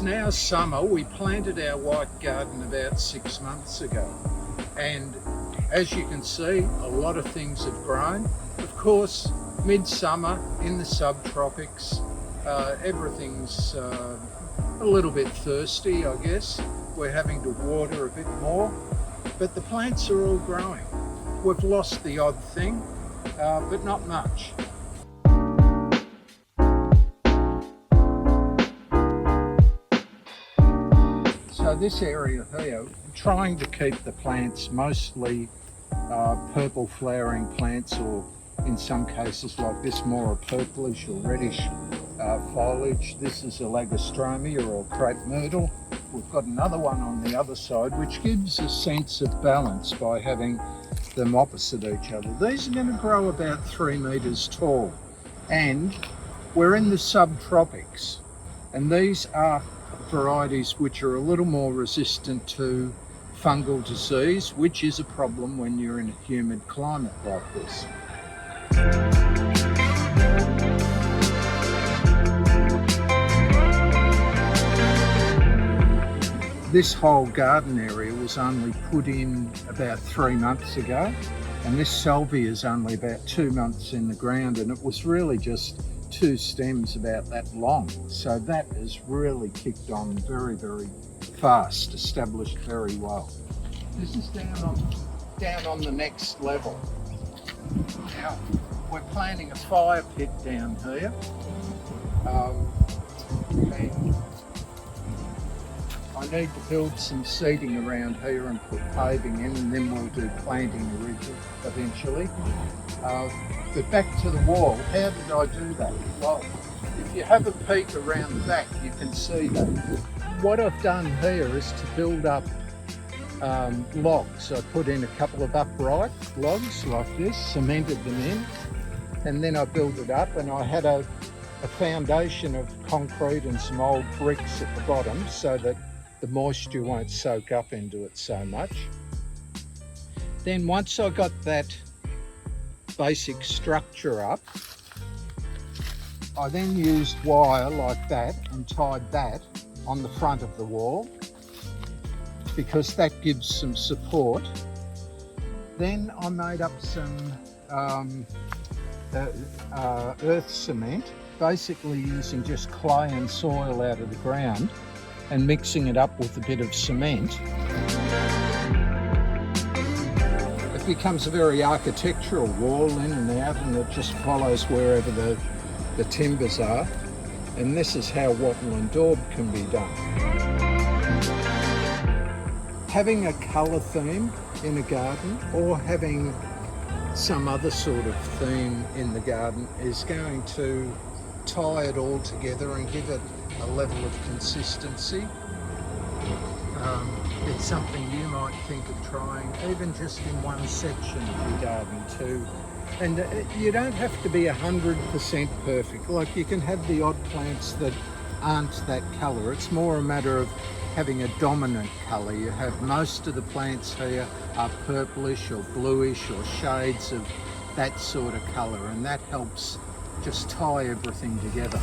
now summer. We planted our white garden about 6 months ago, and as you can see, a lot of things have grown. Of course, midsummer in the subtropics, everything's a little bit thirsty, I guess. We're having to water a bit more, but the plants are all growing. We've lost the odd thing, but not much. So this area here, I'm trying to keep the plants mostly purple flowering plants, or in some cases like this, more a purplish or reddish foliage. This is a Lagostromia or crepe myrtle. We've got another one on the other side, which gives a sense of balance by having them opposite each other. These are going to grow about 3 meters tall, and we're in the subtropics, and these are varieties which are a little more resistant to fungal disease, which is a problem when you're in a humid climate like this. This whole garden area was only put in about 3 months ago, and this salvia is only about 2 months in the ground, and it was really just 2 stems about that long. So that has really kicked on very, very fast, established very well. This is down on the next level. Now, we're planting a fire pit down here. And I need to build some seating around here and put paving in, and then we'll do planting eventually. But back to the wall, how did I do that? Well, if you have a peek around the back, you can see that. What I've done here is to build up logs. I put in a couple of upright logs like this, cemented them in, and then I built it up, and I had a foundation of concrete and some old bricks at the bottom so that the moisture won't soak up into it so much. Then once I got that basic structure up, I then used wire like that and tied that on the front of the wall, because that gives some support. Then I made up some earth cement, basically using just clay and soil out of the ground and mixing it up with a bit of cement. It becomes a very architectural wall in and out, and it just follows wherever the timbers are. And this is how wattle and daub can be done. Having a colour theme in a garden, or having some other sort of theme in the garden, is going to tie it all together and give it a level of consistency. It's something you might think of trying, even just in one section of your garden too. And you don't have to be 100% perfect. Like, you can have the odd plants that aren't that colour. It's more a matter of having a dominant colour. You have most of the plants here are purplish or bluish or shades of that sort of colour, and that helps just tie everything together.